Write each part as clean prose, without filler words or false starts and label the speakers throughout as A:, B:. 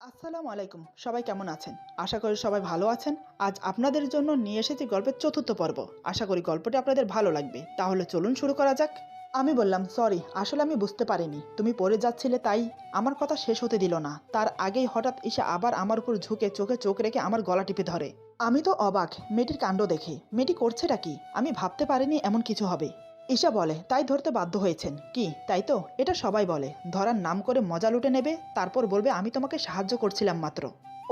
A: আসসালামু আলাইকুম। সবাই কেমন আছেন? আশা করি সবাই ভালো আছেন। আজ আপনাদের জন্য নিয়ে এসেছি গল্পের চতুর্থ পর্ব। আশা করি গল্পটি আপনাদের ভালো লাগবে। তাহলে চলুন শুরু করা যাক। আমি বললাম, সরি, আসলে আমি বুঝতে পারিনি তুমি পড়ে যাচ্ছিলে, তাই আমার কথা শেষ হতে দিল না। তার আগেই হঠাৎ এসে আবার আমার উপর ঝুঁকে চোখে চোখ রেখে আমার গলা টিপে ধরে। আমি তো অবাক মেয়েটির কাণ্ড দেখে। মেয়েটি করছেটা কি? আমি ভাবতে পারিনি এমন কিছু হবে। ঈশা বলে, তাই ধরতে বাধ্য হয়েছেন কি? তাই তো, এটা সবাই বলে। ধরার নাম করে মজা লুটে নেবে, তারপর বলবে আমি তোমাকে সাহায্য করছিলাম মাত্র।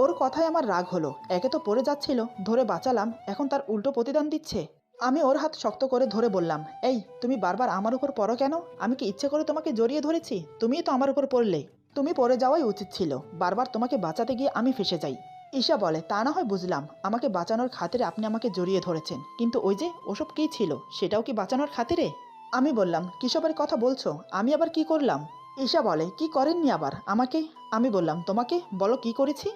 A: ওর কথায় আমার রাগ হলো। একে তো পড়ে যাচ্ছিল, ধরে বাঁচালাম, এখন তার উল্টো প্রতিদান দিচ্ছে। আমি ওর হাত শক্ত করে ধরে বললাম, এই তুমি বারবার আমার উপর পড়ো কেন? আমি কি ইচ্ছে করে তোমাকে জড়িয়ে ধরেছি? তুমিই তো আমার উপর পড়লে। তুমি পড়ে যাওয়াই উচিত ছিল। বারবার তোমাকে বাঁচাতে গিয়ে আমি ফেসে যাই। ঈশা বলে, তা না হয় বুঝলাম, আমাকে বাঁচানোর খাতিরে আপনি আমাকে জড়িয়ে ধরেছেন, কিন্তু ওই যে ওসব কী ছিল, সেটাও কি বাঁচানোর খাতিরে? আমি বললাম, কিসবের কথা বলছো? আমি আবার কি করলাম? ঈশা বলে, কি করেননি আবার আমাকে? আমি বললাম, তোমাকে বলো কি করেছি?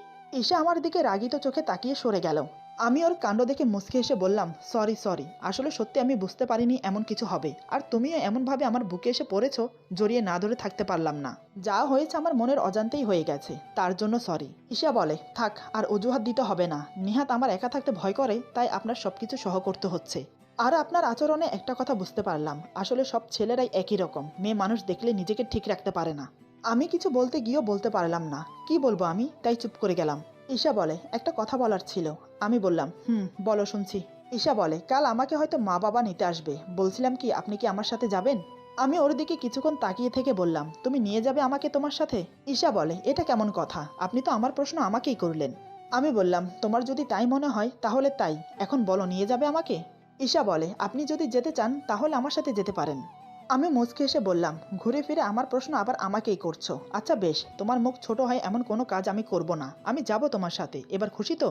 A: ঈশা আমার দিকে রাগিত চোখে তাকিয়ে সরে গেল। আমি ওর কাণ্ড দেখে মুচকে এসে বললাম, সরি সরি, আসলে সত্যি আমি বুঝতে পারিনি এমন কিছু হবে, আর তুমিও এমনভাবে আমার বুকে এসে পড়েছো, জড়িয়ে না ধরে থাকতে পারলাম না। যা হয়েছে আমার মনের অজান্তেই হয়ে গেছে, তার জন্য সরি। ঈশা বলে, থাক আর অজুহাত দিতে হবে না। নিহাত আমার একা থাকতে ভয় করে, তাই আপনার সবকিছু সহ করতে হচ্ছে। আর আপনার আচরণে একটা কথা বুঝতে পারলাম, আসলে সব ছেলেরাই একই রকম, মেয়ে মানুষ দেখলে নিজেকে ঠিক রাখতে পারে না। আমি কিছু বলতে গিয়েও বলতে পারলাম না, কি বলবো আমি, তাই চুপ করে গেলাম। ঈশা বলে, একটা কথা বলার ছিল। আমি বললাম, বলো, শুনছি। ঈশা বলে, কাল আমাকে হয়তো মা বাবা নিতে আসবে, বলছিলাম কি আপনি কি আমার সাথে যাবেন? আমি ওর দিকে কিছুক্ষণ তাকিয়ে থেকে বললাম, তুমি নিয়ে যাবে আমাকে তোমার সাথে? ঈশা বলে, এটা কেমন কথা? আপনি তো আমার প্রশ্ন আমাকেই করলেন। আমি বললাম, তোমার যদি তাই মনে হয় তাহলে তাই, এখন বলো, নিয়ে যাবে আমাকে? ঈশা বলে, আপনি যদি যেতে চান তাহলে আমার সাথে যেতে পারেন। আমি মুচকে এসে বললাম, ঘুরে ফিরে আমার প্রশ্ন আবার আমাকেই করছো। আচ্ছা বেশ, তোমার মুখ ছোট হয় এমন কোনো কাজ আমি করব না, আমি যাব তোমার সাথে, এবার খুশি তো?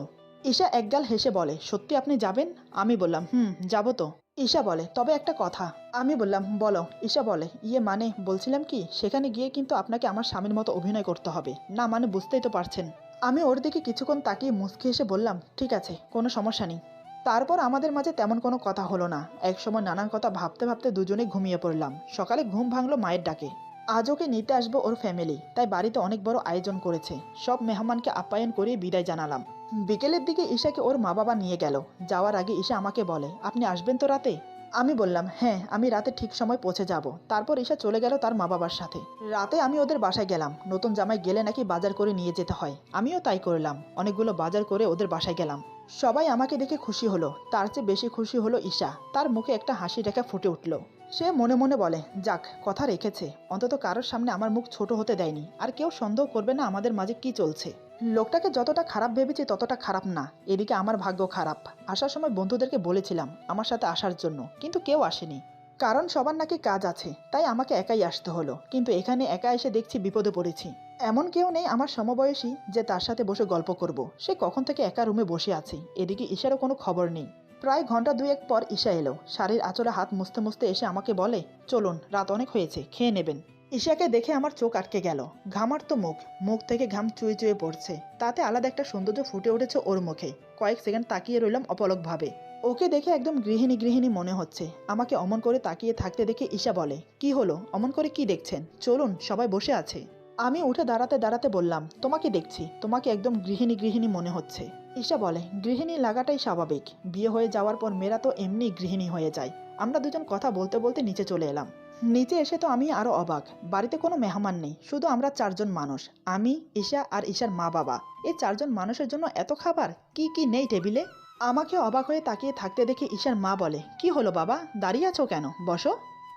A: ঈশা একগাল হেসে বলে, সত্যি আপনি যাবেন? আমি বললাম, যাব তো। ঈশা বলে, তবে একটা কথা। আমি বললাম, বলো। ঈশা বলে, ইয়ে মানে বলছিলাম কি, সেখানে গিয়ে কিন্তু আপনাকে আমার স্বামীর মতো অভিনয় করতে হবে না, মানে বুঝতেই তো পারছেন। আমি ওর দিকে কিছুক্ষণ তাকিয়ে মুচকে এসে বললাম, ঠিক আছে, কোনো সমস্যা নেই। তারপর আমাদের মাঝে তেমন কোনো কথা হলো না। একসময় নানান কথা ভাবতে ভাবতে দুজনেই ঘুমিয়ে পড়লাম। সকালে ঘুম ভাঙলো মায়ের ডাকে। আজ ওকে নিতে আসবো ওর ফ্যামিলি, তাই বাড়িতে অনেক বড় আয়োজন করেছে। সব মেহমানকে আপ্যায়ন করিয়ে বিদায় জানালাম। বিকেলের দিকে ঈশাকে ওর মা বাবা নিয়ে গেল। যাওয়ার আগে ঈশা আমাকে বলে, আপনি আসবেন তো রাতে? আমি বললাম, হ্যাঁ, আমি রাতে ঠিক সময় পৌঁছে যাব। তারপর ঈশা চলে গেল তার মা বাবার সাথে। রাতে আমি ওদের বাসায় গেলাম। নতুন জামাই গেলে নাকি বাজার করে নিয়ে যেতে হয়, আমিও তাই করলাম। অনেকগুলো বাজার করে ওদের বাসায় গেলাম। সবাই আমাকে দেখে খুশি হলো, তার চেয়ে বেশি খুশি হলো ঈশা। তার মুখে একটা হাসি রেখা ফুটে উঠল। সে মনে মনে বলে, যাক, কথা রেখেছে, অন্তত কারোর সামনে আমার মুখ ছোট হতে দেয়নি, আর কেউ সন্দেহ করবে না আমাদের মাঝে কি চলছে। লোকটাকে যতটা খারাপ ভেবেছি ততটা খারাপ না। এদিকে আমার ভাগ্য খারাপ। আসার সময় বন্ধুদেরকে বলেছিলাম আমার সাথে আসার জন্য, কিন্তু কেউ আসেনি। কারণ সবার নাকি কাজ আছে, তাই আমাকে একাই আসতে হলো। কিন্তু এখানে একা এসে দেখছি বিপদে পড়েছি। এমন কেউ নেই আমার সমবয়সী যে তার সাথে বসে গল্প করব। সে কখন থেকে একা রুমে বসে আছে, এদিকে ঈশারও কোনো খবর নেই। প্রায় ঘন্টা দুয়েক পর ঈশা এলো। শাড়ির আঁচলে হাত মুছতে মুছতে এসে আমাকে বলে, চলুন, রাত অনেক হয়েছে, খেয়ে নেবেন। ঈশাকে দেখে আমার চোখ আটকে গেল। ঘামার তো মুখ, মুখ থেকে ঘাম চুয়ে চুয়ে পড়ছে। তাতে আলাদা একটা সৌন্দর্য ফুটে উঠেছে ওর মুখে। কয়েক সেকেন্ড তাকিয়ে রইলাম অপলকভাবে। ওকে দেখে একদম গৃহিণী গৃহিণী মনে হচ্ছে। আমাকে অমন করে তাকিয়ে থাকতে দেখে ঈশা বলে, কি হলো, অমন করে কি দেখছেন? চলুন, সবাই বসে আছে। আমি উঠে দাঁড়াতে দাঁড়াতে বললাম, তোমাকে দেখছি, তোমাকে একদম গৃহিণী গৃহিণী মনে হচ্ছে। ঈশা বলে, গৃহিণী লাগাটাই স্বাভাবিক। বিয়ে হয়ে যাওয়ার পর মেয়েরা তো এমনি গৃহিণী হয়ে যায়। আমরা দুজন কথা বলতে বলতে নিচে চলে এলাম। নিচে এসে তো আমি আরো অবাক। বাড়িতে কোনো মেহমান নেই, শুধু আমরা চারজন মানুষ। আমি, ঈশা আর ঈশার মা বাবা। এই চারজন মানুষের জন্য এত খাবার, কি কি নেই টেবিলে? আমাকে অবাক হয়ে তাকিয়ে থাকতে দেখে ঈশার মা বলে, কি হলো বাবা, দাঁড়িয়ে আছো কেন, বসো।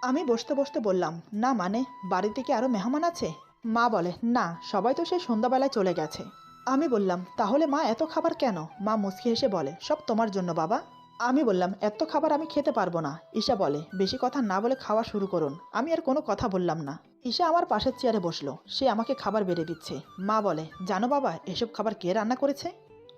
A: আমি বসতে বসতে বললাম, না মানে, বাড়িতে কি আরো মেহমান আছে? মা বলে, না, সবাই তো সেই সন্ধ্যাবেলায় চলে গেছে। আমি বললাম, তাহলে মা এত খাবার কেন? মা মুচকি হেসে বলে, সব তোমার জন্য বাবা। আমি বললাম, এত খাবার আমি খেতে পারবো না। ঈশা বলে, বেশি কথা না বলে খাওয়া শুরু করুন। আমি আর কোনো কথা বললাম না। ঈশা আমার পাশের চেয়ারে বসলো। সে আমাকে খাবার বেড়ে দিচ্ছে। মা বলে, জানো বাবা, এসব খাবার কে রান্না করেছে?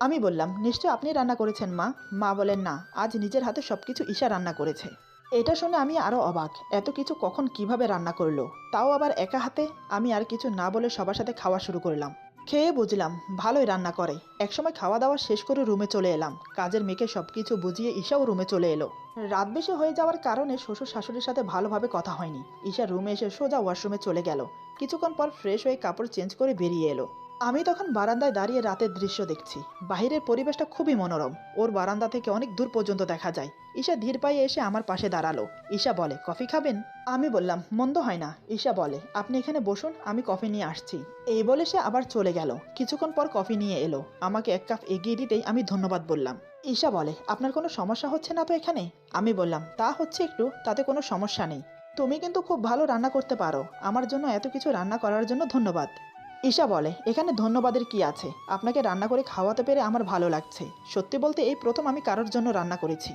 A: আমি বললাম, নিশ্চয় আপনি রান্না করেছেন মা। মা বলেন, না, আজ নিজের হাতে সবকিছু ঈশা রান্না করেছে। এটা শুনে আমি আরো অবাক, এত কিছু কখন কিভাবে রান্না করলো, তাও আবার একা হাতে। আমি আর কিছু না বলে সবার সাথে খাওয়া শুরু করলাম। খেয়ে বুঝলাম ভালোই রান্না করে। একসময় খাওয়া দাওয়া শেষ করে রুমে চলে এলাম। কাজের মেয়েকে সবকিছু বুঝিয়ে ঈশাও রুমে চলে এলো। রাত বেশি হয়ে যাওয়ার কারণে শ্বশুর শাশুড়ির সাথে ভালোভাবে কথা হয়নি। ঈশা রুমে এসে সোজা ওয়াশরুমে চলে গেল। কিছুক্ষণ পর ফ্রেশ হয়ে কাপড় চেঞ্জ করে বেরিয়ে এলো। আমি তখন বারান্দায় দাঁড়িয়ে রাতের দৃশ্য দেখছি। বাহিরের পরিবেশটা খুবই মনোরম। ওর বারান্দা থেকে অনেক দূর পর্যন্ত দেখা যায়। ঈশা ধীর পায়ে এসে আমার পাশে দাঁড়ালো। ঈশা বলে, কফি খাবেন? আমি বললাম, মন্দ হয় না। ঈশা বলে, আপনি এখানে বসুন, আমি কফি নিয়ে আসছি। এই বলে সে আবার চলে গেল। কিছুক্ষণ পর কফি নিয়ে এলো। আমাকে এক কাপ এগিয়ে দিতেই আমি ধন্যবাদ বললাম। ঈশা বলে, আপনার কোনো সমস্যা হচ্ছে না তো এখানে? আমি বললাম, তা হচ্ছে একটু, তাতে কোনো সমস্যা নেই। তুমি কিন্তু খুব ভালো রান্না করতে পারো। আমার জন্য এত কিছু রান্না করার জন্য ধন্যবাদ। ঈশা বলে, এখানে ধন্যবাদের কি আছে? আপনাকে রান্না করে খাওয়াতে পেরে আমার ভালো লাগছে। সত্যি বলতে এই প্রথম আমি কারোর জন্য রান্না করেছি।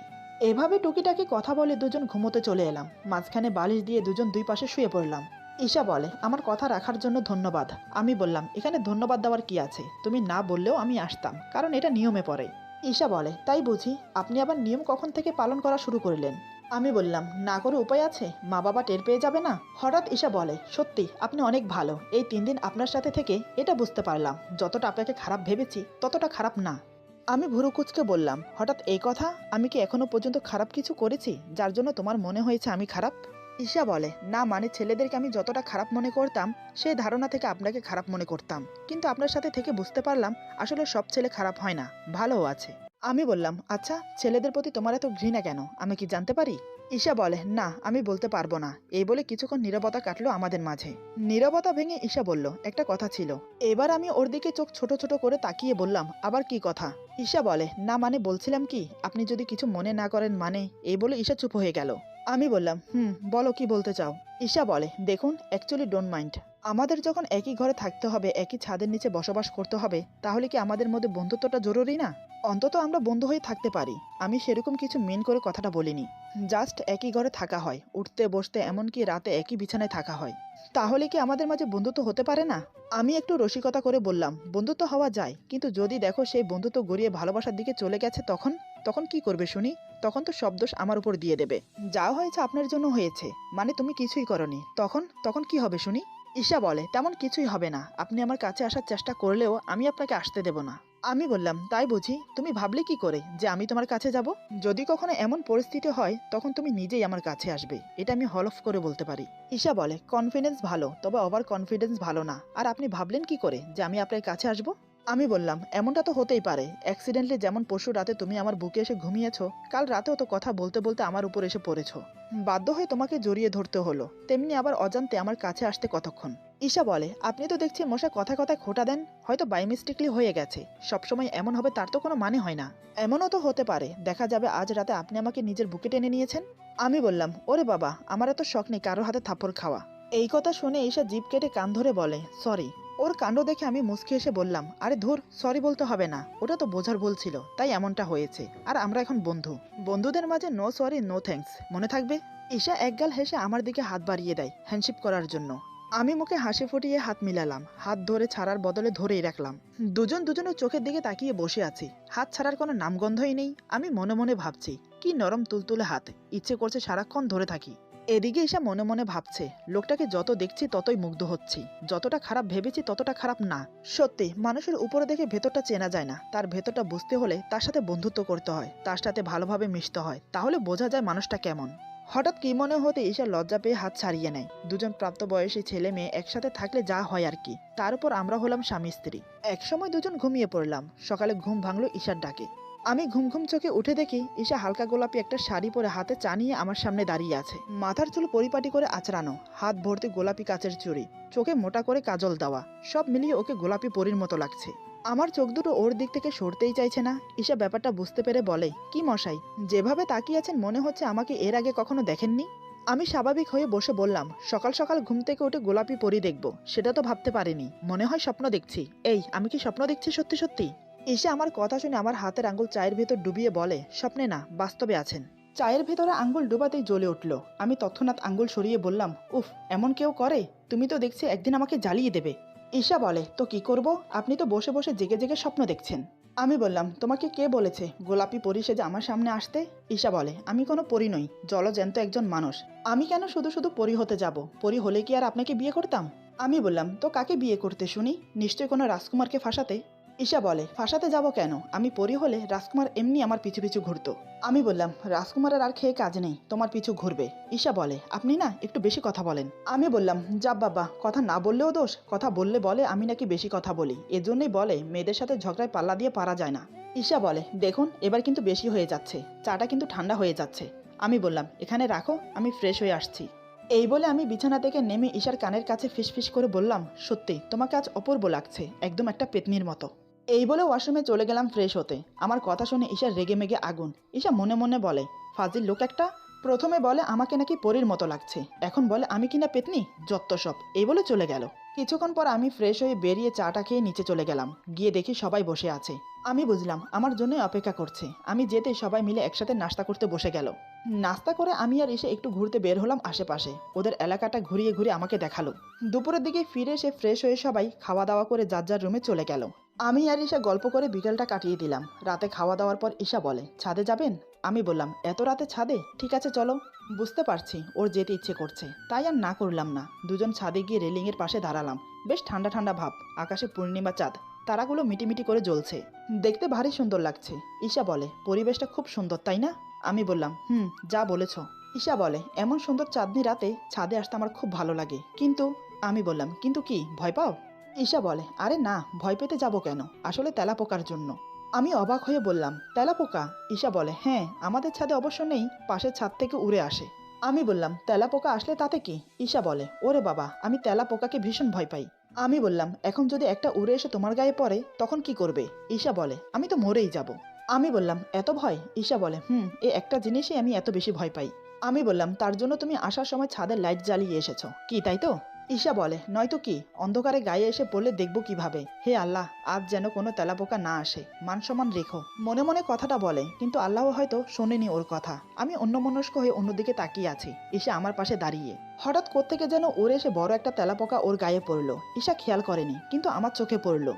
A: এভাবে টুকিটাকি কথা বলে দুজন ঘুমোতে চলে এলাম। মাঝখানে বালিশ দিয়ে দুজন দুই পাশে শুয়ে পড়লাম। ঈশা বলে, আমার কথা রাখার জন্য ধন্যবাদ। আমি বললাম, এখানে ধন্যবাদ দেওয়ার কি আছে? তুমি না বললেও আমি আসতাম, কারণ এটা নিয়মে পড়ে। ঈশা বলে, তাই বুঝি? আপনি আবার নিয়ম কখন থেকে পালন করা শুরু করলেন? আমি বললাম, না করে উপায় আছে? মা বাবা টের পেয়ে যাবে না? হঠাৎ ঈশা বলে, সত্যি আপনি অনেক ভালো। এই 3 দিন আপনার সাথে থেকে এটা বুঝতে পারলাম, যতটা আপনাকে খারাপ ভেবেছি ততটা খারাপ না। আমি ভুরু কুঁচকে বললাম, হঠাৎ এই কথা? আমি কি এখনো পর্যন্ত খারাপ কিছু করেছি যার জন্য তোমার মনে হয়েছে আমি খারাপ? ঈশা বলে, না মানে ছেলেদেরকে আমি যতটা খারাপ মনে করতাম সেই ধারণা থেকে আপনাকে খারাপ মনে করতাম, কিন্তু আপনার সাথে থেকে বুঝতে পারলাম আসলে সব ছেলে খারাপ হয় না, ভালোও আছে। আমি বললাম, আচ্ছা ছেলেদের প্রতি তোমার এত ঘৃণা কেন, আমি কি জানতে পারি? ঈশা বলে, না আমি বলতে পারবো না। এই বলে কিছুক্ষণ নীরবতা কাটলো আমাদের মাঝে। নীরবতা ভেঙে ঈশা বলল, একটা কথা ছিল। এবার আমি ওর দিকে চোখ ছোট ছোট করে তাকিয়ে বললাম, আবার কি কথা? ঈশা বলে, না মানে বলছিলাম কি, আপনি যদি কিছু মনে না করেন মানে। এই বলে ঈশা চুপ হয়ে গেল। আমি বললাম, বলো কি বলতে চাও? ঈশা বলে, দেখুন অ্যাকচুয়ালি ডোন্ট মাইন্ড। আমাদের যখন একই ঘরে থাকতে হবে, একই ছাদের নিচে বসবাস করতে হবে, তাহলে কি আমাদের মধ্যে বন্ধুত্বটা জরুরি না? অন্তত আমরা বন্ধু হয়ে থাকতে পারি। আমি সেরকম কিছু মেন করে কথাটা বলিনি। জাস্ট একই ঘরে থাকা হয়, উঠতে বসতে এমনকি রাতে একই বিছানায় থাকা হয়। তাহলে কি আমাদের মাঝে বন্ধুত্ব হতে পারে না? আমি একটু রসিকতা করে বললাম, বন্ধুত্ব হওয়া যায়, কিন্তু যদি দেখো সেই বন্ধুত্ব গড়িয়ে ভালোবাসার দিকে চলে গেছে, তখন তখন কি করবে শুনি? তখন তো সব দোষ আমার উপর দিয়ে দেবে। যা হয়েছে আপনার জন্য হয়েছে, মানে তুমি কিছুই করনি, তখন তখন কি হবে শুনি? ঈশা বলে, তেমন কিছুই হবে না। আপনি আমার কাছে আসার চেষ্টা করলেও আমি আপনাকে আসতে দেব না। আমি বললাম, তাই বুঝি? তুমি ভাবলে কি করে যে আমি তোমার কাছে যাব? যদি কখনো এমন পরিস্থিতি হয় তখন তুমি নিজেই আমার কাছে আসবে, এটা আমি হলফ করে বলতে পারি। ঈশা বলে, কনফিডেন্স ভালো, তবে ওভার কনফিডেন্স ভালো না। আর আপনি ভাবলেন কি করে যে আমি আপনার কাছে আসব? আমি বললাম, এমনটা তো হতেই পারে। অ্যাক্সিডেন্টলি যেমন পরশু রাতে তুমি আমার বুকে এসে ঘুমিয়েছো, কাল রাতেও তো কথা বলতে বলতে আমার উপর এসে পড়েছো। বাধ্য হয়ে তোমাকে জড়িয়ে ধরতে হলো, তেমনি আবার অজান্তে আমার কাছে আসতে কতক্ষণ। ঈশা বলে, আপনি তো দেখছি মশা কথায় কথায় খোঁটা দেন। হয়তো বাই মিস্টেকলি হয়ে গেছে, সবসময় এমন হবে তার তো কোনো মানে হয় না। এমনও তো হতে পারে, দেখা যাবে আজ রাতে আপনি আমাকে নিজের বুকে টেনে নিয়েছেন। আমি বললাম, ওরে বাবা, আমার এত শখ নেই কারোর হাতে থাপ্পড় খাওয়া। এই কথা শুনে ঈশা জিভ কেটে কান ধরে বলে, সরি। ওর কাণ্ড দেখে আমি মুচকি এসে বললাম, আরে ধুর, সরি বলতে হবে না, ওটা তো বোঝার ভুল ছিল, তাই এমনটা হয়েছে। আর আমরা এখন বন্ধু। বন্ধুদের মাঝে নো সরি নো থ্যাঙ্কস, মনে থাকবে? ঈশা একগাল হেসে আমার দিকে হাত বাড়িয়ে দেয় হ্যান্ডশিপ করার জন্য। আমি মুখে হাসি ফুটিয়ে হাত মিলালাম, হাত ধরে ছাড়ার বদলে ধরেই রাখলাম। দুজন দুজনের চোখের দিকে তাকিয়ে বসে আছি, হাত ছাড়ার কোনো নামগন্ধই নেই। আমি মনে মনে ভাবছি, কি নরম তুলতুলে হাত, ইচ্ছে করছে সারাক্ষণ ধরে থাকি। এদিকে এসে মনে মনে ভাবছে, লোকটাকে যত দেখছি ততই মুগ্ধ হচ্ছি। যতটা খারাপ ভেবেছি ততটা খারাপ না। সত্যি মানুষের উপরে দেখে ভেতরটা চেনা যায় না, তার ভেতরটা বুঝতে হলে তার সাথে বন্ধুত্ব করতে হয়, তার সাথে ভালোভাবে মিশতে হয়, তাহলে বোঝা যায় মানুষটা কেমন। হঠাৎ কি মনে হতে ঈশা লজ্জা পেয়ে হাত ছাড়িয়ে নেয়। দুজন প্রাপ্তবয়সী ছেলে মেয়ে একসাথে থাকলে যা হয় আর কি। তার উপর আমরা হলাম স্বামী স্ত্রী। একসময় দুজন ঘুমিয়ে পড়লাম। সকালে ঘুম ভাঙলো ঈশার ডাকে। আমি ঘুম ঘুম চোখে উঠে দেখি ঈশা হালকা গোলাপি একটা শাড়ি পরে হাতে চা নিয়ে আমার সামনে দাঁড়িয়ে আছে। মাথার চুল পরিপাটি করে আঁচড়ানো, হাত ভর্তি গোলাপি কাচের চুড়ি, চোখে মোটা করে কাজল দেওয়া, সব মিলিয়ে ওকে গোলাপি পরীর মতো লাগছে। আমার চোখ দুটো ওর দিক থেকে সরতেই চাইছে না। ঈশা ব্যাপারটা বুঝতে পেরে বলে, কি মশাই, যেভাবে তাকিয়ে আছেন মনে হচ্ছে আমাকে এর আগে কখনো দেখেননি। আমি স্বাভাবিক হয়ে বসে বললাম, সকাল সকাল ঘুম থেকে উঠে গোলাপি পরী দেখব সেটা তো ভাবতে পারিনি, মনে হয় স্বপ্ন দেখছি। এই আমি কি স্বপ্ন দেখছি সত্যি সত্যি? ঈশা আমার কথা শুনে আমার হাতের আঙ্গুল চায়ের ভেতর ডুবিয়ে বলে, স্বপ্নে না, বাস্তবে আছেন। চায়ের ভেতরে আঙ্গুল ডুবাতেই জ্বলে উঠল। আমি তৎক্ষণাৎ আঙ্গুল সরিয়ে বললাম, উফ, এমন কেউ করে? তুমি তো দেখছি একদিন আমাকে জ্বালিয়ে দেবে। ঈশা বলে, তো কি করব? আপনি তো বসে বসে জেগে জেগে স্বপ্ন দেখছেন। আমি বললাম, তোমাকে কে বলেছে গোলাপি পরী সেজে আমার সামনে আসতে? ঈশা বলে, আমি কোনো পরী নই, জলজ্যান্ত একজন মানুষ। আমি কেন শুধু শুধু পরী হতে যাব? পরী হলে কি আর আপনাকে বিয়ে করতাম? আমি বললাম, তো কাকে বিয়ে করতে শুনি? নিশ্চয় কোনো রাজকুমারকে ফাঁসাতে। ঈশা বলে, ফাঁসাতে যাব কেন? আমি পরি হলে রাজকুমার এমনি আমার পিছু পিছু ঘুরতো। আমি বললাম, রাজকুমারের আর খেয়ে কাজ নেই, তোমার পিছু ঘুরবে। ঈশা বলে, আপনি না একটু বেশি কথা বলেন। আমি বললাম, যা বাবা, কথা না বললেও দোষ, কথা বললে বলে আমি নাকি বেশি কথা বলি, এজন্যই বলে মেয়েদের সাথে ঝগড়ায় পাল্লা দিয়ে পারা যায় না। ঈশা বলে, দেখুন এবার কিন্তু বেশি হয়ে যাচ্ছে, চাটা কিন্তু ঠান্ডা হয়ে যাচ্ছে। আমি বললাম, এখানে রাখো, আমি ফ্রেশ হয়ে আসছি। এই বলে আমি বিছানা থেকে নেমে ঈশার কানের কাছে ফিসফিস করে বললাম, সত্যি তোমাকে আজ অপূর্ব লাগছে, একদম একটা পেতনির মতো। এই বলে ওয়াশরুমে চলে গেলাম ফ্রেশ হতে। আমার কথা শুনে ঈশা রেগে মেগে আগুন। ঈশা মনে মনে বলে, ফাজিল লোক একটা। প্রথমে বলে আমাকে নাকি পরীর মতো লাগছে, এখন বলে আমি কিনা পেতনি, যত্ত সব। এই বলে চলে গেল। কিছুক্ষণ পর আমি ফ্রেশ হয়ে বেরিয়ে চাটা খেয়ে নিচে চলে গেলাম। গিয়ে দেখি সবাই বসে আছে। আমি বুঝলাম আমার জন্যই অপেক্ষা করছে। আমি যেতেই সবাই মিলে একসাথে নাস্তা করতে বসে গেল। নাস্তা করে আমি আর এসে একটু ঘুরতে বের হলাম আশেপাশে। ওদের এলাকাটা ঘুরিয়ে ঘুরিয়ে আমাকে দেখালো। দুপুরের দিকে ফিরে এসে ফ্রেশ হয়ে সবাই খাওয়া দাওয়া করে যার যার রুমে চলে গেল। আমি আর ঈশা গল্প করে বিকেলটা কাটিয়ে দিলাম। রাতে খাওয়া দাওয়ার পর ঈশা বলে, ছাদে যাবেন? আমি বললাম, এত রাতে ছাদে? ঠিক আছে চলো। বুঝতে পারছি ওর যেতে ইচ্ছে করছে, তাই আর না করলাম না। দুজন ছাদে গিয়ে রেলিংয়ের পাশে দাঁড়ালাম। বেশ ঠান্ডা ঠান্ডা ভাব, আকাশে পূর্ণিমা চাঁদ, তারাগুলো মিটিমিটি করে জ্বলছে। দেখতে ভারী সুন্দর লাগছে। ঈশা বলে, পরিবেশটা খুব সুন্দর তাই না? আমি বললাম, যা বলেছ। ঈশা বলে, এমন সুন্দর চাঁদনি রাতে ছাদে আসতে আমার খুব ভালো লাগে, কিন্তু। আমি বললাম, কিন্তু কি, ভয় পাও? ঈশা বলে, আরে না, ভয় পেতে যাব কেন, আসলে তেলাপোকার জন্য। আমি অবাক হয়ে বললাম, তেলাপোকা? ঈশা বলে, হ্যাঁ, আমাদের ছাদে অবশ্য নেই, পাশের ছাদ থেকে উড়ে আসে। আমি বললাম, তেলাপোকা আসলে তাতে কি? ঈশা বলে, ওরে বাবা, আমি তেলাপোকাকে ভীষণ ভয় পাই। আমি বললাম, এখন যদি একটা উড়ে এসে তোমার গায়ে পড়ে তখন কি করবে? ঈশা বলে, আমি তো মরেই যাব। আমি বললাম, এত ভয়? ঈশা বলে, এই একটা জিনিসই আমি এত বেশি ভয় পাই। আমি বললাম, তার জন্য তুমি আসার সময় ছাদের লাইট জ্বালিয়ে এসেছো কি, তাই তো? ঈশা বলে, নয়তো কি, অন্ধকারে গায়ে এসে পড়লে দেখবো কিভাবে? হে আল্লাহ, আজ যেন কোনো তেলাপোকা না আসে, মান সম্মান রেখো। মনে মনে কথাটা বলে, কিন্তু আল্লাহ হয়তো শোনেনি ওর কথা। আমি অন্যমনস্ক হয়ে অন্যদিকে তাকিয়ে আছি। ঈশা আমার পাশে দাঁড়িয়ে। হঠাৎ কোত্থেকে যেন উড়ে এসে বড় একটা তেলাপোকা ওর গায়ে পড়লো। ঈশা খেয়াল করেনি, কিন্তু আমার চোখে পড়লো।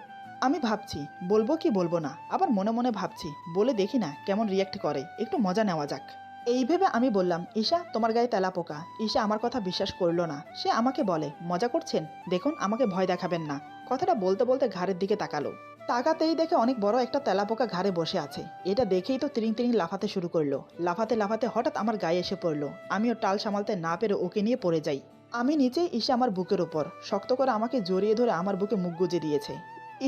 A: আমি ভাবছি বলবো কি বলবো না, আবার মনে মনে ভাবছি বলে দেখি না কেমন রিয়াক্ট করে, একটু মজা নেওয়া যাক। এই ভেবে আমি বললাম, ঈশা তোমার গায়ে তেলাপোকা। ঈশা আমার কথা বিশ্বাস করলো না। সে আমাকে বলে, মজা করছেন, দেখুন আমাকে ভয় দেখাবেন না। কথাটা বলতে বলতে ঘাড়ের দিকে তাকালো। তাকাতেই দেখে অনেক বড় একটা তেলাপোকা ঘাড়ে বসে আছে। এটা দেখেই তো তিরিং তিরিং লাফাতে শুরু করলো। লাফাতে লাফাতে হঠাৎ আমার গায়ে এসে পড়লো। আমিও টাল সামালতে না পেরে ওকে নিয়ে পড়ে যাই। আমি নিচেই, ঈশা আমার বুকের উপর শক্ত করে আমাকে জড়িয়ে ধরে আমার বুকে মুখ গুজে দিয়েছে।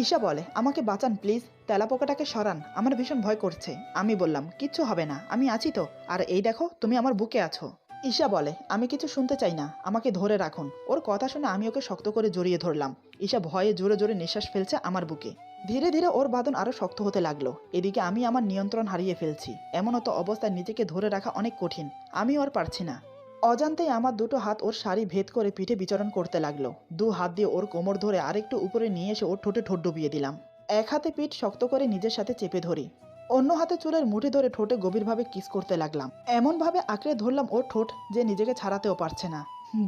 A: ঈশা বলে, আমাকে বাঁচান প্লিজ, তেলাপোকাটাকে সরান, আমার ভীষণ ভয় করছে। আমি বললাম, কিচ্ছু হবে না, আমি আছি তো, আর এই দেখো তুমি আমার বুকে আছো। ঈশা বলে, আমি কিছু শুনতে চাই না, আমাকে ধরে রাখুন। ওর কথা শুনে আমি ওকে শক্ত করে জড়িয়ে ধরলাম। ঈশা ভয়ে জোরে জোরে নিঃশ্বাস ফেলছে আমার বুকে। ধীরে ধীরে ওর বাঁধন আরো শক্ত হতে লাগলো। এদিকে আমি আমার নিয়ন্ত্রণ হারিয়ে ফেলছি। এমনত অবস্থায় নিজেকে ধরে রাখা অনেক কঠিন। আমি ওর পারছি না। অজান্তেই আমার দুটো হাত ওর শাড়ি ভেদ করে পিঠে বিচরণ করতে লাগলো। দু হাত দিয়ে ওর কোমর ধরে আরেকটু উপরে নিয়ে এসে ওর ঠোঁটে ঠোঁট ডুবিয়ে দিলাম। এক হাতে পিঠ শক্ত করে নিজের সাথে চেপে ধরি, অন্য হাতে চুলের মুঠি ধরে ঠোঁটে গভীরভাবে কিস করতে লাগলাম। এমনভাবে আঁকড়ে ধরলাম ওর ঠোঁট যে নিজেকে ছাড়াতেও পারছে না।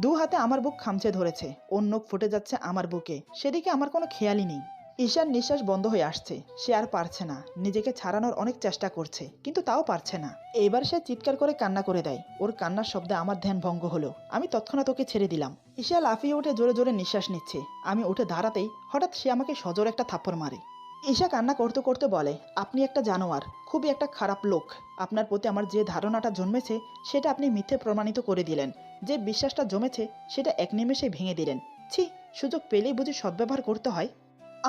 A: দু হাতে আমার বুক খামচে ধরেছে, ওর নখ ফুটে যাচ্ছে আমার বুকে, সেদিকে আমার কোনো খেয়ালই নেই। ঈশার নিঃশ্বাস বন্ধ হয়ে আসছে, সে আর পারছে না, নিজেকে ছাড়ানোর অনেক চেষ্টা করছে, কিন্তু তাও পারছে না। এবার সে চিৎকার করে কান্না করে দেয়। ওর কান্নার শব্দে আমার ধ্যান ভঙ্গ হলো। আমি তৎক্ষণাৎ ওকে ছেড়ে দিলাম। ঈশা লাফিয়ে উঠে জোরে জোরে নিঃশ্বাস নিচ্ছে। আমি উঠে দাঁড়াতেই হঠাৎ সে আমাকে সজোরে একটা থাপ্পড় মারে। ঈশা কান্না করতে করতে বলে, আপনি একটা জানোয়ার, খুবই একটা খারাপ লোক। আপনার প্রতি আমার যে ধারণাটা জন্মেছে সেটা আপনি মিথ্যে প্রমাণিত করে দিলেন। যে বিশ্বাসটা জমেছে সেটা এক নিমেষে ভেঙে দিলেন। ছি, সুযোগ পেলেই বুঝি সদ্ব্যবহার করতে হয়।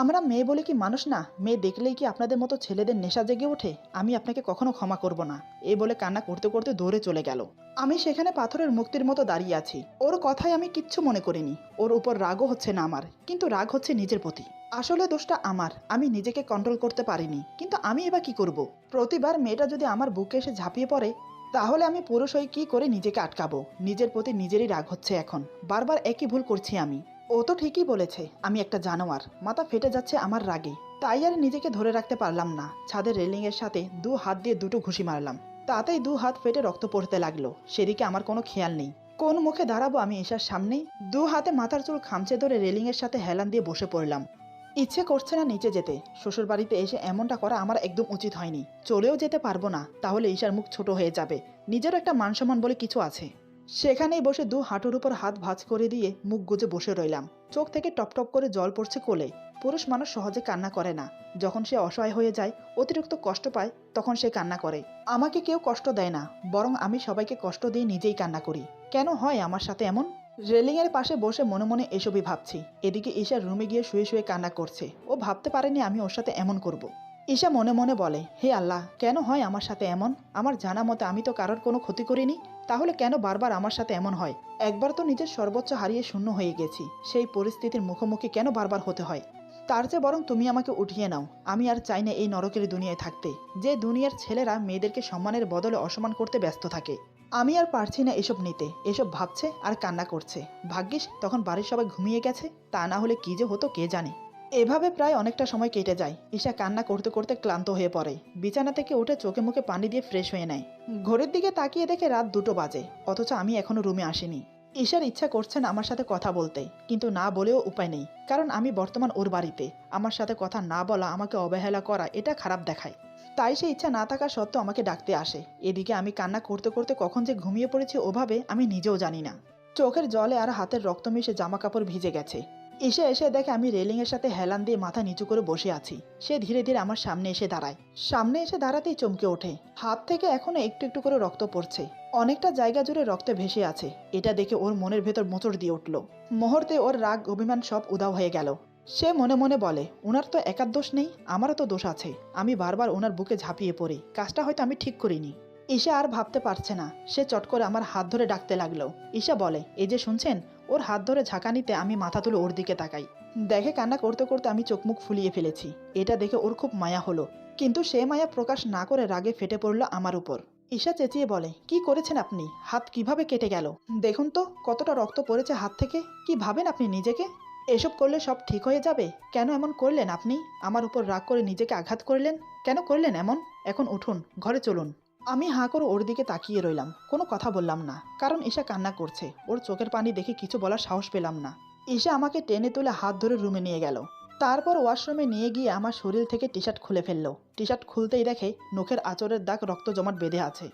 A: আমরা মেয়ে বলে কি মানুষ না? মেয়ে দেখলেই কি আপনাদের মতো ছেলেদের নেশা জেগে ওঠে? আমি আপনাকে কখনো ক্ষমা করব না। এই বলে কান্না করতে করতে দৌড়ে চলে গেল। আমি সেখানে পাথরের মূর্তির মতো দাঁড়িয়ে আছি। ওর কথায় আমি কিচ্ছু মনে করিনি। ওর উপর রাগও হচ্ছে না আমার, কিন্তু রাগ হচ্ছে নিজের প্রতি। আসলে দোষটা আমার, আমি নিজেকে কন্ট্রোল করতে পারিনি। কিন্তু আমি এবার কি করব? প্রতিবার মেয়েটা যদি আমার বুকে এসে ঝাঁপিয়ে পড়ে, তাহলে আমি পুরুষ হয়ে কি করে নিজেকে আটকাবো? নিজের প্রতি নিজেরই রাগ হচ্ছে এখন। বারবার একই ভুল করছি আমি। ও তো ঠিকই বলেছে, আমি একটা জানোয়ার। মাথা ফেটে যাচ্ছে আমার রাগে। তাই আর নিজেকে ধরে রাখতে পারলাম না। ছাদের রেলিংয়ের সাথে দু হাত দিয়ে দুটো ঘুষি মারলাম। তাতেই দু হাত ফেটে রক্ত পড়তে লাগলো। সেদিকে আমার কোনো খেয়াল নেই। কোন মুখে দাঁড়াবো আমি ঈশার সামনেই? দু হাতে মাথার চুল খামচে ধরে রেলিংয়ের সাথে হেলান দিয়ে বসে পড়লাম। ইচ্ছে করছে না নিচে যেতে। শ্বশুর বাড়িতে এসে এমনটা করা আমার একদম উচিত হয়নি। চলেও যেতে পারবো না, তাহলে ঈশার মুখ ছোট হয়ে যাবে। নিজেরও একটা মান সম্মান বলে কিছু আছে। সেখানেই বসে দু হাঁটুর উপর হাত ভাঁজ করে দিয়ে মুখ গুজে বসে রইলাম। চোখ থেকে টপ টপ করে জল পড়ছে কোলে। পুরুষ মানুষ সহজে কান্না করে না। যখন সে অসহায় হয়ে যায়, অতিরিক্ত কষ্ট পায়, তখন সে কান্না করে। আমাকে কেউ কষ্ট দেয় না, বরং আমি সবাইকে কষ্ট দিয়ে নিজেই কান্না করি। কেন হয় আমার সাথে এমন? রেলিংয়ের পাশে বসে মনে মনে এসবই ভাবছি। এদিকে ঈশার রুমে গিয়ে শুয়ে শুয়ে কান্না করছে। ও ভাবতে পারেনি আমি ওর সাথে এমন করব। ঈশা মনে মনে বলে, হে আল্লাহ, কেন হয় আমার সাথে এমন? আমার জানা মতে আমি তো কারোর কোনো ক্ষতি করিনি, তাহলে কেন বারবার আমার সাথে এমন হয়? একবার তো নিজের সর্বোচ্চ হারিয়ে শূন্য হয়ে গেছি, সেই পরিস্থিতির মুখোমুখি কেন বারবার হতে হয়? তার চেয়ে বরং তুমি আমাকে উঠিয়ে নাও। আমি আর চাই না এই নরকের দুনিয়ায় থাকতে, যে দুনিয়ার ছেলেরা মেয়েদেরকে সম্মানের বদলে অসম্মান করতে ব্যস্ত থাকে। আমি আর পারছি না এসব নিতে। এসব ভাবছে আর কান্না করছে। ভাগ্যিস তখন বাড়ির সবাই ঘুমিয়ে গেছে, তা না হলে কি যে হতো কে জানে। এভাবে প্রায় অনেকটা সময় কেটে যায়। ঈশা কান্না করতে করতে ক্লান্ত হয়ে পড়ে। বিছানা থেকে উঠে চোখে মুখে পানি দিয়ে ফ্রেশ হয়ে নেয়। ঘড়ির দিকে তাকিয়ে দেখে রাত 2টো বাজে, অথচ আমি এখনো রুমে আসিনি। ঈশার ইচ্ছা করছেন আমার সাথে কথা বলতে, কিন্তু না বলেও উপায় নেই, কারণ আমি বর্তমান ওর বাড়িতে। আমার সাথে কথা না বলা, আমাকে অবহেলা করা, এটা খারাপ দেখায়। তাই সে ইচ্ছা না থাকা সত্ত্বেও আমাকে ডাকতে আসে। এদিকে আমি কান্না করতে করতে কখন যে ঘুমিয়ে পড়েছি ওভাবে আমি নিজেও জানি না। চোখের জলে আর হাতের রক্ত মিশে জামা কাপড় ভিজে গেছে। ঈশা এসে দেখে আমি রেলিংয়ের সাথে হেলান দিয়ে মাথা নিচু করে বসে আছি। সে ধীরে ধীরে আমার সামনে এসে দাঁড়ায়। সামনে এসে দাঁড়াতেই চমকে ওঠে। হাত থেকে এখনো একটু একটু করে রক্ত পড়ছে। অনেকটা জায়গা জুড়ে রক্তে ভেসে আছে। এটা দেখে ওর মনের ভেতর মোচড় দিয়ে উঠল। মুহূর্তে ওর রাগ অভিমান সব উধাও হয়ে গেল। সে মনে মনে বলে, ওনার তো একার দোষ নেই, আমারও তো দোষ আছে। আমি বারবার ওনার বুকে ঝাঁপিয়ে পড়ি, কাজটা হয়তো আমি ঠিক করিনি। ঈশা আর ভাবতে পারছে না। সে চট করে আমার হাত ধরে ডাকতে লাগলো। ঈশা বলে, এই যে শুনছেন? ওর হাত ধরে ঝাঁকানিতে আমি মাথা তুলে ওর দিকে তাকাই। দেখে কান্না করতে করতে আমি চোখ মুখ ফুলিয়ে ফেলেছি। এটা দেখে ওর খুব মায়া হলো, কিন্তু সে মায়া প্রকাশ না করে রাগে ফেটে পড়ল আমার উপর। ঈশা চেঁচিয়ে বলে, কি করেছেন আপনি? হাত কিভাবে কেটে গেল? দেখুন তো কতটা রক্ত পড়েছে হাত থেকে। কি ভাবেন আপনি নিজেকে? এসব করলে সব ঠিক হয়ে যাবে? কেন এমন করলেন আপনি? আমার উপর রাগ করে নিজেকে আঘাত করলেন? কেন করলেন এমন? এখন উঠুন, ঘরে চলুন। আমি হাঁ করে ওর দিকে তাকিয়ে রইলাম, কোনো কথা বললাম না, কারণ ঈশা কান্না করছে। ওর চোখের পানি দেখে কিছু বলার সাহস পেলাম না। ঈশা আমাকে টেনে তুলে হাত ধরে রুমে নিয়ে গেল। তারপর ওয়াশরুমে নিয়ে গিয়ে আমার শরীর থেকে টি শার্ট খুলে ফেললো। টি শার্ট খুলতেই দেখে নখের আঁচড়ের দাগ রক্ত জমাট বেঁধে আছে।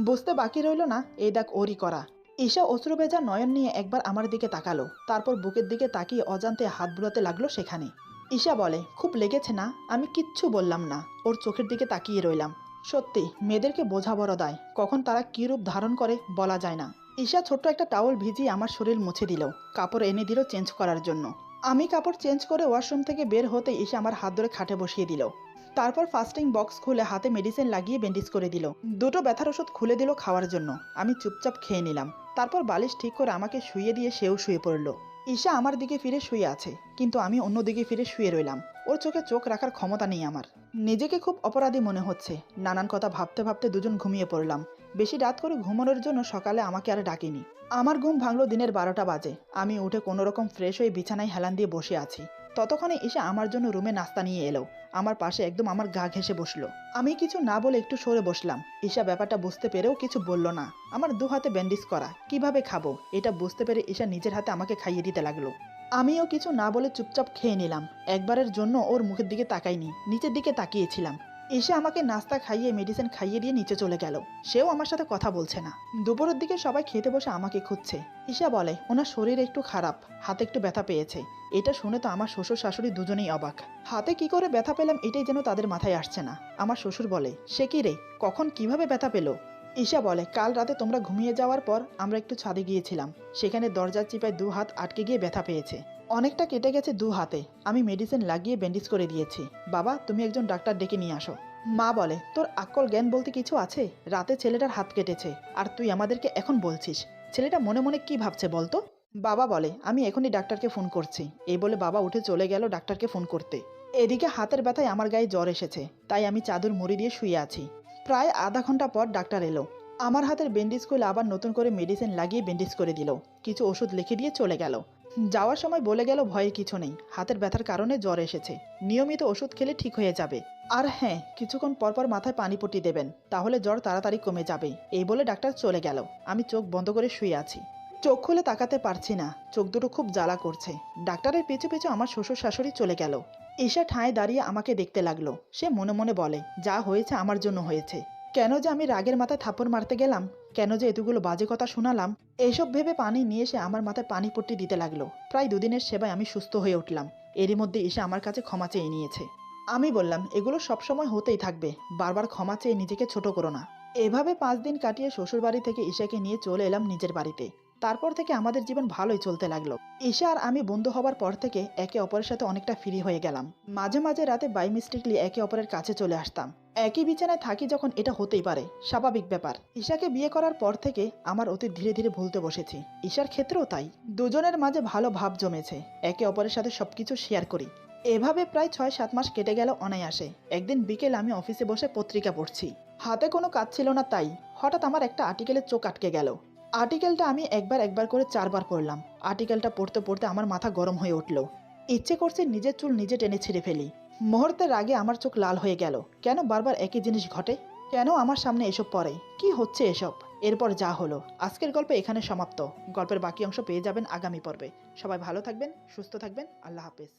A: বুঝতে বাকি রইল না এই দাগ ওরই করা। ঈশা অশ্রু ভেজা নয়ন নিয়ে একবার আমার দিকে তাকালো, তারপর বুকের দিকে তাকিয়ে অজান্তে হাত বুলাতে লাগলো সেখানে। ঈশা বলে, খুব লেগেছে না? আমি কিচ্ছু বললাম না, ওর চোখের দিকে তাকিয়ে রইলাম। সত্যি মেয়েদেরকে বোঝা বড় দায়, কখন তারা কী রূপ ধারণ করে বলা যায় না। ঈশা ছোট্ট একটা টাওয়াল ভিজিয়ে আমার শরীর মুছে দিল, কাপড় এনে দিল চেঞ্জ করার জন্য। আমি কাপড় চেঞ্জ করে ওয়াশরুম থেকে বের হতে ঈশা আমার হাত ধরে খাটে বসিয়ে দিল। তারপর ফাস্টিং বক্স খুলে হাতে মেডিসিন লাগিয়ে ব্যান্ডেজ করে দিল। 2টো ব্যথার ওষুধ খুলে দিল খাওয়ার জন্য। আমি চুপচাপ খেয়ে নিলাম। তারপর বালিশ ঠিক করে আমাকে শুইয়ে দিয়ে সেও শুয়ে পড়ল। ঈশা আমার দিকে ফিরে শুয়ে আছে, কিন্তু আমি অন্য দিকে ফিরে শুয়ে রইলাম। ওর চোখে চোখ রাখার ক্ষমতা নেই আমার। নিজেকে খুব অপরাধী মনে হচ্ছে। নানান কথা ভাবতে ভাবতে দুজন ঘুমিয়ে পড়লাম। বেশি রাত করে ঘুমানোর জন্য সকালে আমাকে আর ডাকিনি। আমার ঘুম ভাঙলো দিনের 12টা বাজে। আমি উঠে কোনোরকম ফ্রেশ হয়ে বিছানায় হেলান দিয়ে বসে আছি। ততক্ষণে ঈশা আমার জন্য রুমে নাস্তা নিয়ে এলো। আমার পাশে একদম আমার গা ঘেঁষে বসলো। আমি কিছু না বলে একটু সরে বসলাম। ঈশা ব্যাপারটা বুঝতে পেরেও কিছু বলল না। আমার 2 হাতে ব্যান্ডেজ করা, কিভাবে খাবো এটা বুঝতে পেরে ঈশা নিজের হাতে আমাকে খাইয়ে দিতে লাগলো। আমিও কিছু না বলে চুপচাপ খেয়ে নিলাম। একবারের জন্য ওর মুখের দিকে তাকাইনি, নিচের দিকে তাকিয়েছিলাম। এসে আমাকে নাস্তা খাইয়ে মেডিসিন খাইয়ে দিয়ে নিচে চলে গেল। সেও আমার সাথে কথা বলছে না। দুপুরের দিকে সবাই খেতে বসে আমাকে খুঁজছে। ঈশা বলে, ওনার শরীর একটু খারাপ, হাতে একটু ব্যথা পেয়েছে। এটা শুনে তো আমার শ্বশুর শাশুড়ি দুজনেই অবাক। হাতে কি করে ব্যথা পেলাম এটাই যেন তাদের মাথায় আসছে না। আমার শ্বশুর বলে, সে কি রে, কখন কিভাবে ব্যথা পেল? ঈশা বলে, কাল রাতে তোমরা ঘুমিয়ে যাওয়ার পর আমরা একটু ছাদে গিয়েছিলাম। সেখানে দরজার চিপায় 2 হাত আটকে গিয়ে ব্যথা পেয়েছে। অনেকটা কেটে গেছে 2 হাতে। আমি মেডিসিন লাগিয়ে ব্যান্ডেজ করে দিয়েছি। বাবা, তুমি একজন ডাক্তার ডেকে নিয়ে আসো। মা বলে, তোর আকল জ্ঞান বলতে কিছু আছে? রাতে ছেলেটার হাত কেটেছে, আর তুই আমাদেরকে এখন বলছিস? ছেলেটা মনে মনে কি ভাবছে বলতো? বাবা বলে, আমি এখনই ডাক্তারকে ফোন করছি। এই বলে বাবা উঠে চলে গেল ডাক্তারকে ফোন করতে। এদিকে হাতের ব্যথায় আমার গায়ে জ্বর এসেছে, তাই আমি চাদর মুড়ি দিয়ে শুয়ে আছি। প্রায় আধা ঘন্টা পর ডাক্তার এলো। আমার হাতের ব্যান্ডেজ খুলে আবার নতুন করে মেডিসিন লাগিয়ে ব্যান্ডেজ করে দিল। কিছু ওষুধ লিখে দিয়ে চলে গেল। যাওয়ার সময় বলে গেল, ভয়ের কিছু নেই, হাতের ব্যথার কারণে জ্বর এসেছে, নিয়মিত ওষুধ খেলে ঠিক হয়ে যাবে। আর হ্যাঁ, কিছুক্ষণ পরপর মাথায় পানি পটি দেবেন, তাহলে জ্বর তাড়াতাড়ি কমে যাবে। এই বলে ডাক্তার চলে গেল। আমি চোখ বন্ধ করে শুয়ে আছি। চোখ খুলে তাকাতে পারছি না, চোখ দুটো খুব জ্বালা করছে। ডাক্তারের পিছু পিছু আমার শ্বশুর শাশুড়ি চলে গেল। ঈশা ঠায় দাঁড়িয়ে আমাকে দেখতে লাগলো। সে মনে মনে বলে, যা হয়েছে আমার জন্য হয়েছে। কেন যে আমি রাগের মাথায় থাপ্পড় মারতে গেলাম, কেন যে এতগুলো বাজে কথা শোনালাম, এইসব ভেবে পানি নিয়ে এসে আমার মাথায় পানি পট্টি দিতে লাগলো। প্রায় দুদিনের সেবায় আমি সুস্থ হয়ে উঠলাম। এরই মধ্যে এসে আমার কাছে ক্ষমা চেয়ে নিয়েছে। আমি বললাম, এগুলো সবসময় হতেই থাকবে, বারবার ক্ষমা চেয়ে নিজেকে ছোট করো না। এভাবে 5 দিন কাটিয়ে শ্বশুরবাড়ি থেকে ঈশাকে নিয়ে চলে এলাম নিজের বাড়িতে। তারপর থেকে আমাদের জীবন ভালোই চলতে লাগলো। ঈশা আর আমি বন্ধু হবার পর থেকে একে অপরের সাথে অনেকটা ফ্রি হয়ে গেলাম। মাঝে মাঝে রাতে বাই মিস্টেকলি একে অপরের কাছে চলে আসতাম। একই বিছানায় থাকি যখন, এটা হতেই পারে, স্বাভাবিক ব্যাপার। ঈশাকে বিয়ে করার পর থেকে আমার অতীত ধীরে ধীরে ভুলতে বসেছি। ঈশার ক্ষেত্রেও তাই। দুজনের মাঝে ভালো ভাব জমেছে, একে অপরের সাথে সবকিছু শেয়ার করি। এভাবে প্রায় 6-7 মাস কেটে গেল অনায়াসে। একদিন বিকেল আমি অফিসে বসে পত্রিকা পড়ছি। হাতে কোনো কাজ ছিল না, তাই হঠাৎ আমার একটা আর্টিকেলের চোখ আটকে গেল। আর্টিকেলটা আমি একবার একবার করে 4 বার পড়লাম। আর্টিকেলটা পড়তে পড়তে আমার মাথা গরম হয়ে উঠল। ইচ্ছে করছে নিজের চুল নিজে টেনে ছিঁড়ে ফেলি। মুহূর্তের আগে আমার চোখ লাল হয়ে গেল। কেন বারবার একই জিনিস ঘটে? কেন আমার সামনে এসব পড়ে? কি হচ্ছে এসব? এরপর যা হলো। আজকের গল্প এখানে সমাপ্ত। গল্পের বাকি অংশ পেয়ে যাবেন আগামী পর্বে। সবাই ভালো থাকবেন, সুস্থ থাকবেন। আল্লাহ হাফেজ।